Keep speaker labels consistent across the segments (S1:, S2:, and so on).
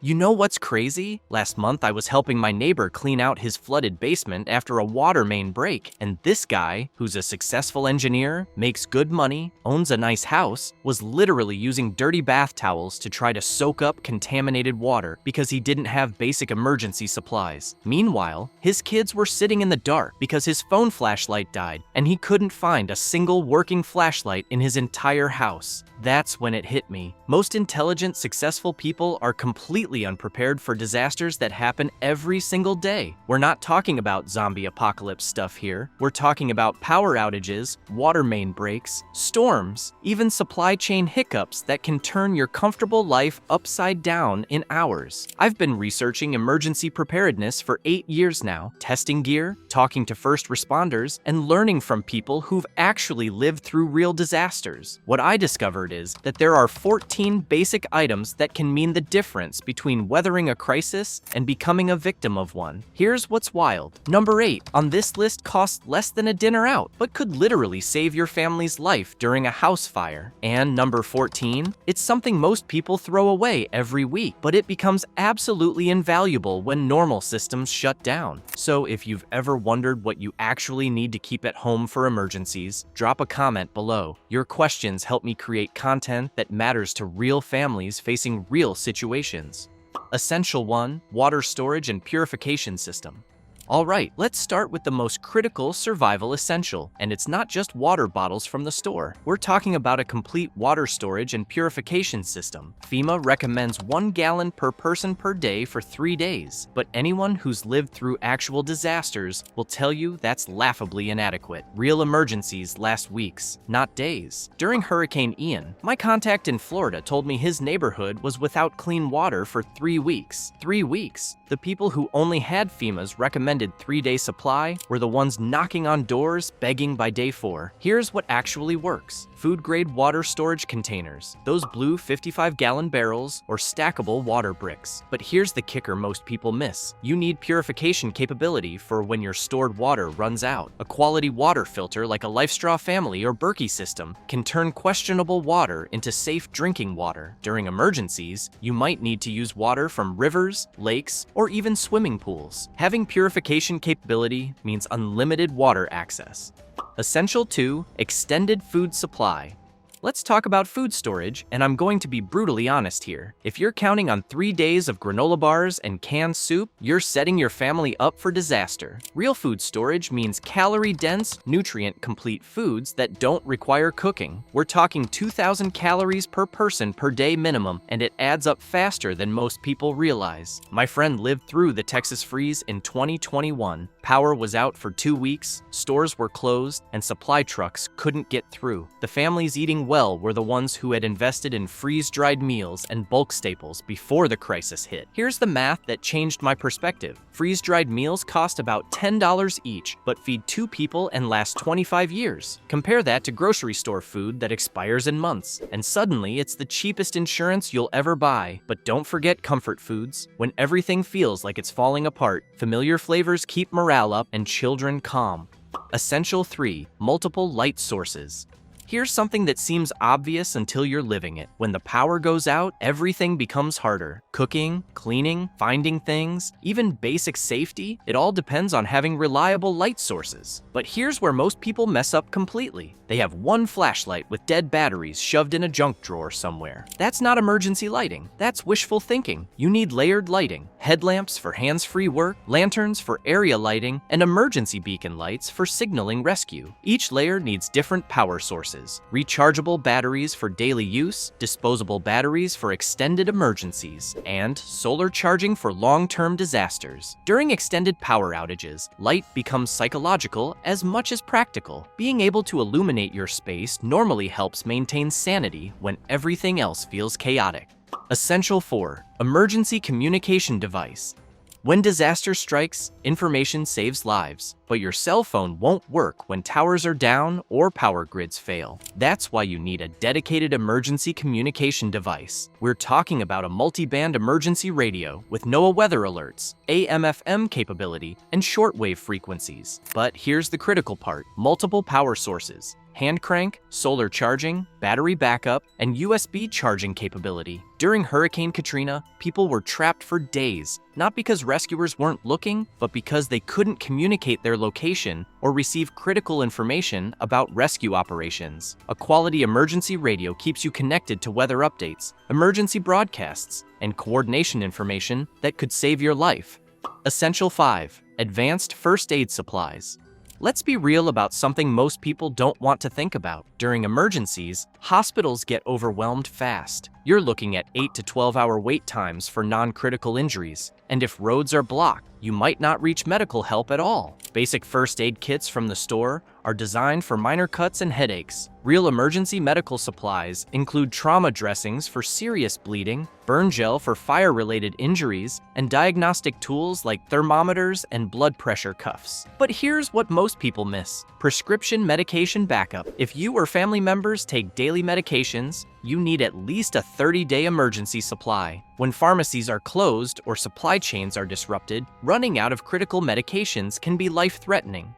S1: You know what's crazy? Last month I was helping my neighbor clean out his flooded basement after a water main break, and this guy, who's a successful engineer, makes good money, owns a nice house, was literally using dirty bath towels to try to soak up contaminated water because he didn't have basic emergency supplies. Meanwhile, his kids were sitting in the dark because his phone flashlight died, and he couldn't find a single working flashlight in his entire house. That's when it hit me. Most intelligent, successful people are completely unprepared for disasters that happen every single day. We're not talking about zombie apocalypse stuff here. We're talking about power outages, water main breaks, storms, even supply chain hiccups that can turn your comfortable life upside down in hours. I've been researching emergency preparedness for 8 years now, testing gear, talking to first responders, and learning from people who've actually lived through real disasters. What I discovered is that there are 14 basic items that can mean the difference between weathering a crisis and becoming a victim of one. Here's what's wild. Number 8 on this list costs less than a dinner out, but could literally save your family's life during a house fire. And number 14, it's something most people throw away every week, but it becomes absolutely invaluable when normal systems shut down. So if you've ever wondered what you actually need to keep at home for emergencies, drop a comment below. Your questions help me create content that matters to real families facing real situations. Essential 1. Water storage and purification system. Alright, let's start with the most critical survival essential, and it's not just water bottles from the store. We're talking about a complete water storage and purification system. FEMA recommends 1 gallon per person per day for 3 days, but anyone who's lived through actual disasters will tell you that's laughably inadequate. Real emergencies last weeks, not days. During Hurricane Ian, my contact in Florida told me his neighborhood was without clean water for 3 weeks. 3 weeks. The people who only had FEMA's recommended 3-day supply were the ones knocking on doors, begging by day 4. Here's what actually works. Food-grade water storage containers, those blue 55-gallon barrels, or stackable water bricks. But here's the kicker most people miss. You need purification capability for when your stored water runs out. A quality water filter like a LifeStraw Family or Berkey system can turn questionable water into safe drinking water. During emergencies, you might need to use water from rivers, lakes, or even swimming pools. Having purification capability means unlimited water access. Essential 2. Extended food supply. Let's talk about food storage, and I'm going to be brutally honest here. If you're counting on 3 days of granola bars and canned soup, you're setting your family up for disaster. Real food storage means calorie-dense, nutrient-complete foods that don't require cooking. We're talking 2,000 calories per person per day minimum, and it adds up faster than most people realize. My friend lived through the Texas freeze in 2021. Power was out for 2 weeks, stores were closed, and supply trucks couldn't get through. The families eating well were the ones who had invested in freeze-dried meals and bulk staples before the crisis hit. Here's the math that changed my perspective. Freeze-dried meals cost about $10 each, but feed 2 people and last 25 years. Compare that to grocery store food that expires in months, and suddenly it's the cheapest insurance you'll ever buy. But don't forget comfort foods. When everything feels like it's falling apart, familiar flavors keep morale up and children calm. Essential 3. Multiple light sources. Here's something that seems obvious until you're living it. When the power goes out, everything becomes harder. Cooking, cleaning, finding things, even basic safety, it all depends on having reliable light sources. But here's where most people mess up completely. They have 1 flashlight with dead batteries shoved in a junk drawer somewhere. That's not emergency lighting. That's wishful thinking. You need layered lighting. Headlamps for hands-free work, lanterns for area lighting, and emergency beacon lights for signaling rescue. Each layer needs different power sources. Rechargeable batteries for daily use, disposable batteries for extended emergencies, and solar charging for long-term disasters. During extended power outages, light becomes psychological as much as practical. Being able to illuminate your space normally helps maintain sanity when everything else feels chaotic. Essential 4. Emergency communication device. When disaster strikes, information saves lives, but your cell phone won't work when towers are down or power grids fail. That's why you need a dedicated emergency communication device. We're talking about a multi-band emergency radio with NOAA weather alerts, AM/FM capability, and shortwave frequencies. But here's the critical part: multiple power sources. hand crank, solar charging, battery backup, and USB charging capability. During Hurricane Katrina, people were trapped for days, not because rescuers weren't looking, but because they couldn't communicate their location or receive critical information about rescue operations. A quality emergency radio keeps you connected to weather updates, emergency broadcasts, and coordination information that could save your life. Essential 5. Advanced first aid supplies. Let's be real about something most people don't want to think about. During emergencies, hospitals get overwhelmed fast. You're looking at 8 to 12-hour wait times for non-critical injuries, and if roads are blocked, you might not reach medical help at all. Basic first aid kits from the store are designed for minor cuts and headaches. Real emergency medical supplies include trauma dressings for serious bleeding, burn gel for fire-related injuries, and diagnostic tools like thermometers and blood pressure cuffs. But here's what most people miss: prescription medication backup. If you or family members take daily medications, you need at least a 30-day emergency supply. When pharmacies are closed or supply chains are disrupted, running out of critical medications can be life-threatening.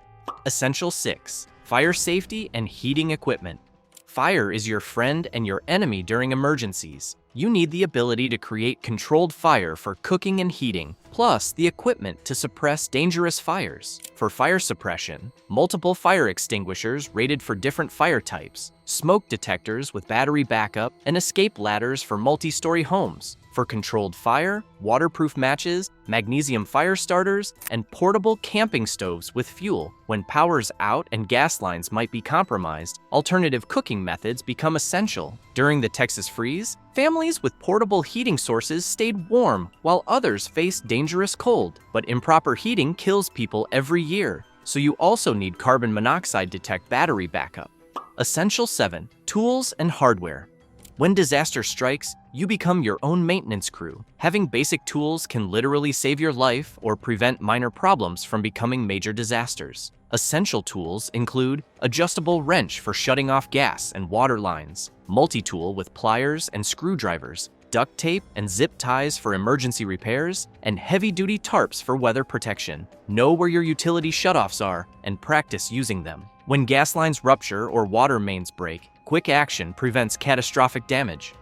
S1: Essential 6. Fire safety and heating equipment. Fire is your friend and your enemy during emergencies. You need the ability to create controlled fire for cooking and heating, plus the equipment to suppress dangerous fires. For fire suppression, multiple fire extinguishers rated for different fire types, smoke detectors with battery backup, and escape ladders for multi-story homes. For controlled fire, waterproof matches, magnesium fire starters, and portable camping stoves with fuel. When power's out and gas lines might be compromised, alternative cooking methods become essential. During the Texas freeze, families with portable heating sources stayed warm while others faced dangerous cold. But improper heating kills people every year, so you also need carbon monoxide detect battery backup. Essential 7. Tools and hardware. When disaster strikes, you become your own maintenance crew. Having basic tools can literally save your life or prevent minor problems from becoming major disasters. Essential tools include adjustable wrench for shutting off gas and water lines, multi-tool with pliers and screwdrivers, duct tape and zip ties for emergency repairs, and heavy-duty tarps for weather protection. Know where your utility shutoffs are and practice using them. When gas lines rupture or water mains break, quick action prevents catastrophic damage.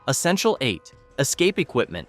S1: Essential 8. Escape equipment.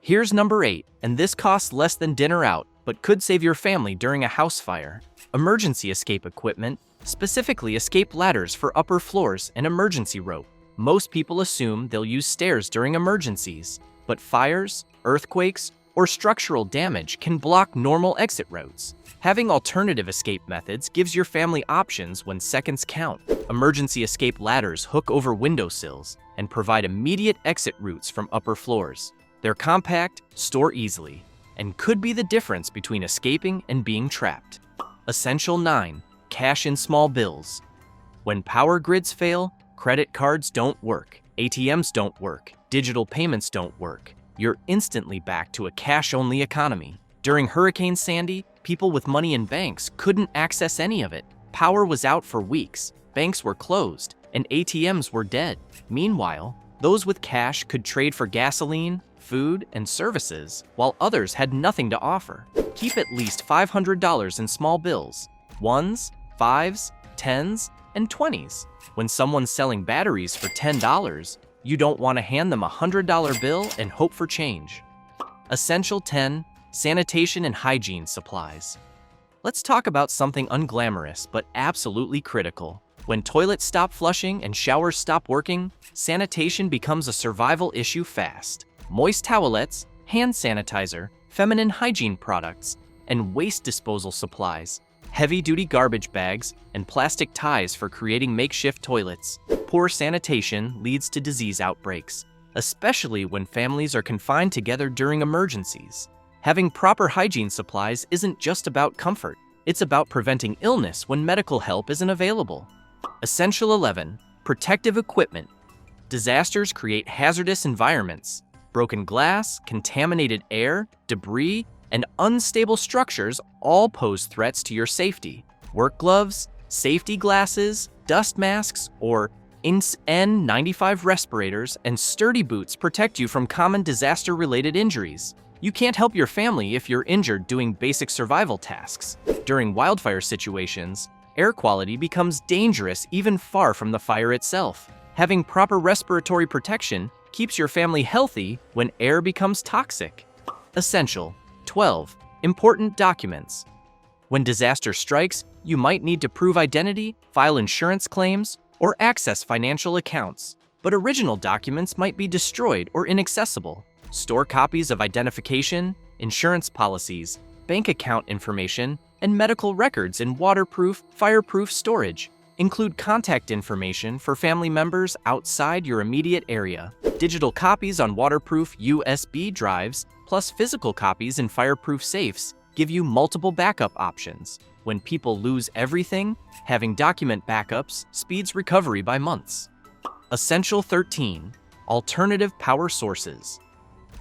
S1: Here's number 8, and this costs less than dinner out, but could save your family during a house fire. Emergency escape equipment, specifically escape ladders for upper floors and emergency rope. Most people assume they'll use stairs during emergencies, but fires, earthquakes, or structural damage can block normal exit routes. Having alternative escape methods gives your family options when seconds count. Emergency escape ladders hook over windowsills and provide immediate exit routes from upper floors. They're compact, store easily, and could be the difference between escaping and being trapped. Essential 9. Cash in small bills. When power grids fail, credit cards don't work, ATMs don't work, digital payments don't work. You're instantly back to a cash-only economy. During Hurricane Sandy, people with money in banks couldn't access any of it. Power was out for weeks, banks were closed, and ATMs were dead. Meanwhile, those with cash could trade for gasoline, food, and services, while others had nothing to offer. Keep at least $500 in small bills, 1s, 5s, 10s, and 20s. When someone's selling batteries for $10, you don't want to hand them a $100 bill and hope for change. Essential 10. Sanitation and hygiene supplies. Let's talk about something unglamorous but absolutely critical. When toilets stop flushing and showers stop working, sanitation becomes a survival issue fast. Moist towelettes, hand sanitizer, feminine hygiene products, and waste disposal supplies, heavy-duty garbage bags, and plastic ties for creating makeshift toilets. Poor sanitation leads to disease outbreaks, especially when families are confined together during emergencies. Having proper hygiene supplies isn't just about comfort, it's about preventing illness when medical help isn't available. Essential 11. Protective equipment. Disasters create hazardous environments. Broken glass, contaminated air, debris, and unstable structures all pose threats to your safety. Work gloves, safety glasses, dust masks, or N95 respirators and sturdy boots protect you from common disaster-related injuries. You can't help your family if you're injured doing basic survival tasks. During wildfire situations, air quality becomes dangerous even far from the fire itself. Having proper respiratory protection keeps your family healthy when air becomes toxic. Essential. 12. Important documents. When disaster strikes, you might need to prove identity, file insurance claims, or access financial accounts. But original documents might be destroyed or inaccessible. Store copies of identification, insurance policies, bank account information, and medical records in waterproof, fireproof storage. Include contact information for family members outside your immediate area. Digital copies on waterproof USB drives, plus physical copies in fireproof safes, give you multiple backup options. When people lose everything, having document backups speeds recovery by months. Essential 13. Alternative power sources.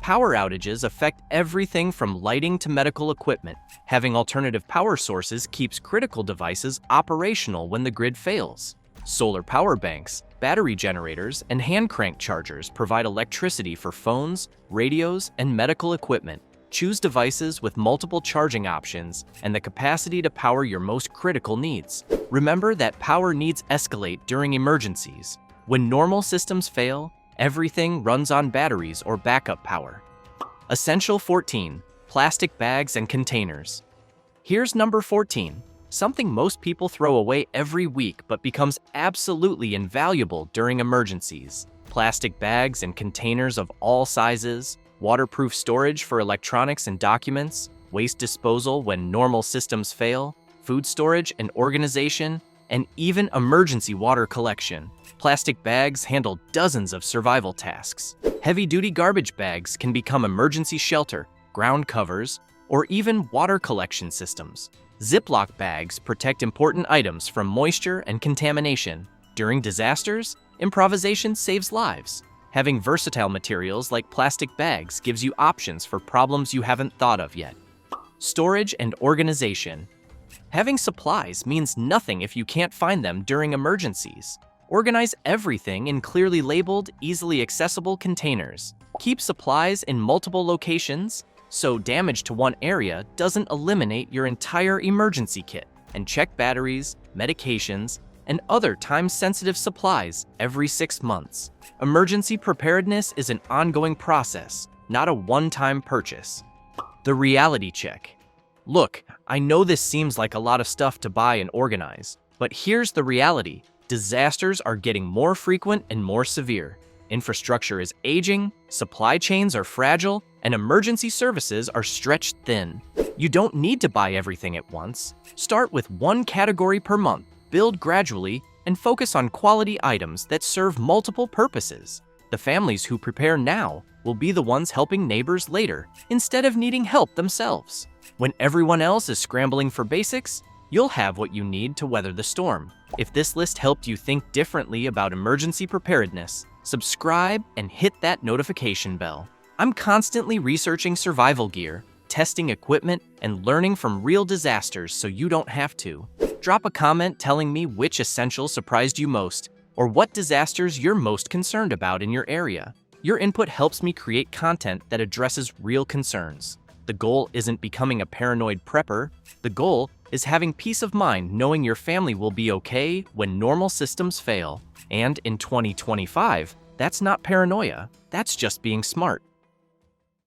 S1: Power outages affect everything from lighting to medical equipment. Having alternative power sources keeps critical devices operational when the grid fails. Solar power banks, battery generators, and hand crank chargers provide electricity for phones, radios, and medical equipment. Choose devices with multiple charging options and the capacity to power your most critical needs. Remember that power needs escalate during emergencies. When normal systems fail, everything runs on batteries or backup power. Essential 14. Plastic bags and containers. Here's number 14. Something most people throw away every week but becomes absolutely invaluable during emergencies. Plastic bags and containers of all sizes, waterproof storage for electronics and documents, waste disposal when normal systems fail, food storage and organization, and even emergency water collection. Plastic bags handle dozens of survival tasks. Heavy-duty garbage bags can become emergency shelter, ground covers, or even water collection systems. Ziploc bags protect important items from moisture and contamination. During disasters, improvisation saves lives. Having versatile materials like plastic bags gives you options for problems you haven't thought of yet. Storage and organization. Having supplies means nothing if you can't find them during emergencies. Organize everything in clearly labeled, easily accessible containers. Keep supplies in multiple locations, so damage to one area doesn't eliminate your entire emergency kit. And check batteries, medications, and other time-sensitive supplies every 6 months. Emergency preparedness is an ongoing process, not a one-time purchase. The reality check. Look, I know this seems like a lot of stuff to buy and organize, but here's the reality. Disasters are getting more frequent and more severe. Infrastructure is aging, supply chains are fragile, and emergency services are stretched thin. You don't need to buy everything at once. Start with one category per month, build gradually, and focus on quality items that serve multiple purposes. The families who prepare now will be the ones helping neighbors later, instead of needing help themselves. When everyone else is scrambling for basics, you'll have what you need to weather the storm. If this list helped you think differently about emergency preparedness, subscribe and hit that notification bell. I'm constantly researching survival gear, testing equipment, and learning from real disasters so you don't have to. Drop a comment telling me which essentials surprised you most, or what disasters you're most concerned about in your area. Your input helps me create content that addresses real concerns. The goal isn't becoming a paranoid prepper. The goal is having peace of mind knowing your family will be okay when normal systems fail. And in 2025, that's not paranoia, that's just being smart.